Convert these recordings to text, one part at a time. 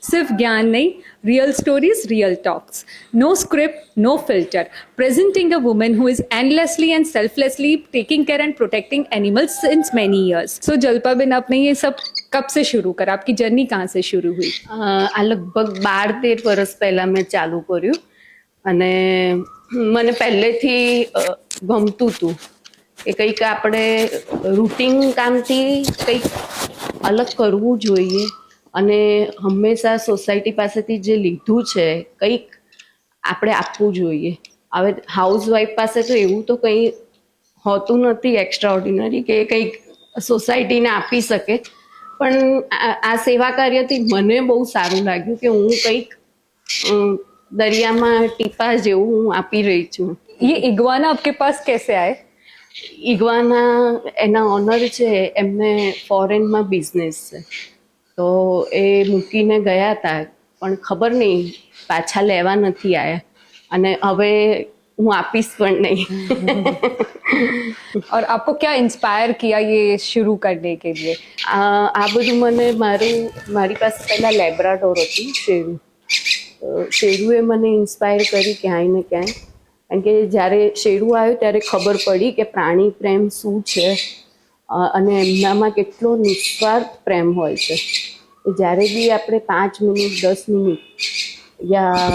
सिर्फ ज्ञान नहीं, real stories, real talks, no script, no filter, presenting a woman who is endlessly and selflessly taking care and protecting animals since many years. So जल्पाबेन, आपने ये सब कब से शुरू करा? आपकी जर्नी कहाँ से शुरू हुई? આ લગભગ 12-13 વર્ષ પહેલા મેં ચાલુ કર્યું અને મને પહેલેથી ગમતું હતું કે કંઈક આપણે રૂટીન કામથી કંઈક અલગ કરવું જોઈએ અને હંમેશા સોસાયટી પાસેથી જે લીધું છે કંઈક આપણે આપવું જોઈએ. હવે હાઉસવાઈફ પાસે તો એવું તો કંઈ હોતું નથી એક્સ્ટ્રા ઓર્ડિનરી કે કંઈક સોસાયટીને આપી શકે, પણ આ સેવા કાર્યથી મને બહુ સારું લાગ્યું કે હું કંઈક દરિયામાં ટીપા જેવું હું આપી રહી છું. ये इग्वाना आपके पास कैसे आए? ઇગ્વાના એના ઓનર છે, એમને ફોરેનમાં બિઝનેસ છે, તો એ મૂકીને ગયા હતા, પણ ખબર નહીં પાછા લેવા નથી આવ્યા અને હવે હું આપીશ પણ નહીં. और आपको क्या इंस्पायर किया ये शुरू करने के लिए? આ બધું મને મારી પાસે પહેલાં લેબ્રાડોર હતું, શેરુ. શેરુએ મને ઇન્સ્પાયર કરી ક્યાંય ને ક્યાંય, કારણ કે જ્યારે શેરુ આવ્યો ત્યારે ખબર પડી કે પ્રાણી પ્રેમ શું છે અને એમનામાં કેટલો નિસ્વાર્થ પ્રેમ હોય છે. જ્યારે બી આપણે 5 મિનિટ 10 મિનિટ યા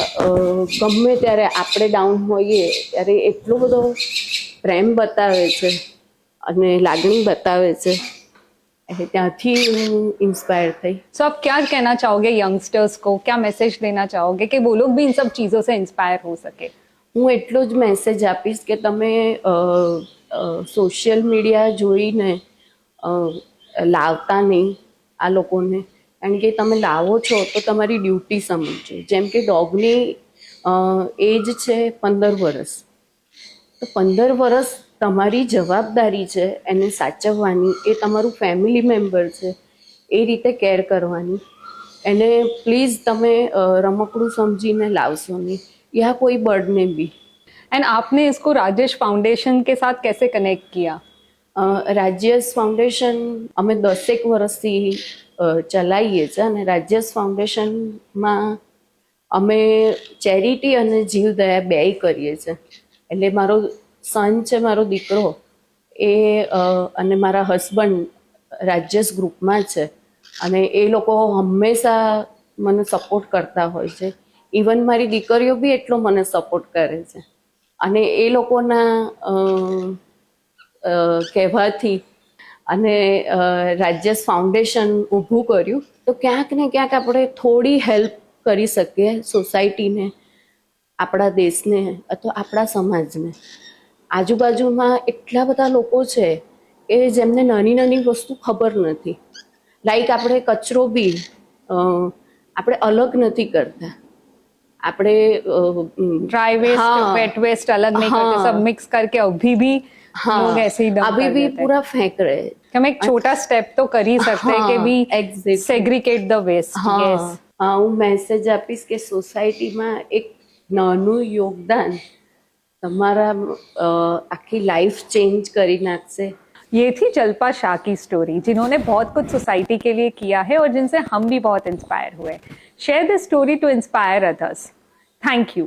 ગમે ત્યારે આપણે ડાઉન હોઈએ ત્યારે એટલો બધો પ્રેમ બતાવે છે અને લાગણી બતાવે છે. ત્યાંથી હું ઇન્સ્પાયર થઈ. सो आप क्या कहना चाहोगे यंगस्टर्स को? क्या मैसेज देना चाहोगे कि वो लोग भी इन सब चीज़ों से इंस्पायर हो सके? હું એટલો જ મેસેજ આપીશ કે તમે સોશિયલ મીડિયા જોઈને લાવતા નહીં આ લોકોને, કારણ કે તમે લાવો છો તો તમારી ડ્યુટી સમજજો. જેમ કે ડોગની એજ છે 15 વર્ષ, તો 15 વર્ષ તમારી જવાબદારી છે એને સાચવવાની, એ તમારું ફેમિલી મેમ્બર છે, એ રીતે કેર કરવાની. એને પ્લીઝ તમે રમકડું સમજીને લાવશો નહીં, या कोई बर्ड ने भी. एंड आपने इसको राजेश फाउंडेशन के साथ कैसे कनेक्ट किया? રાજ્યસ ફાઉન્ડેશન અમે 10 વર્ષથી ચલાવીએ છીએ અને રાજ્યસ ફાઉન્ડેશનમાં અમે ચેરિટી અને જીવદયા બેય કરીએ છીએ. એટલે મારો સન છે, મારો દીકરો, એ અને મારા હસબન્ડ રાજ્યસ ગ્રુપમાં છે અને એ લોકો હંમેશા મને સપોર્ટ કરતા હોય છે. ઇવન મારી દીકરીઓ બી એટલો મને સપોર્ટ કરે છે અને એ લોકોના કહેવાથી અને રાજ્યસ ફાઉન્ડેશન ઊભું કર્યું, તો ક્યાંક ને ક્યાંક આપણે થોડી હેલ્પ કરી શકીએ સોસાયટીને, આપણા દેશને અથવા આપણા સમાજને. આજુબાજુમાં એટલા બધા લોકો છે કે જેમને નાની નાની વસ્તુ ખબર નથી. લાઈક આપણે કચરો બી આપણે અલગ નથી કરતા, આપણે ड्राई वेस्ट वेट वेस्ट अलग नहीं करते, सब मिक्स करके अभी भी लोग ऐसे ही डंप अभी कर भी देते हैं. पूरा फेंक रहे हैं. हम एक छोटा स्टेप तो कर ही सकते हैं कि भी सेग्रीगेट द वेस्ट. यस, હું મેસેજ આપીશ કે સોસાયટીમાં એક નાનું યોગદાન તમારા આખી લાઈફ ચેન્જ કરી નાખશે. ये थी जल्पा शाह की स्टोरी, जिन्होंने बहुत कुछ सोसाइटी के लिए किया है और जिनसे हम भी बहुत इंस्पायर हुए. Share this story to inspire others. Thank you.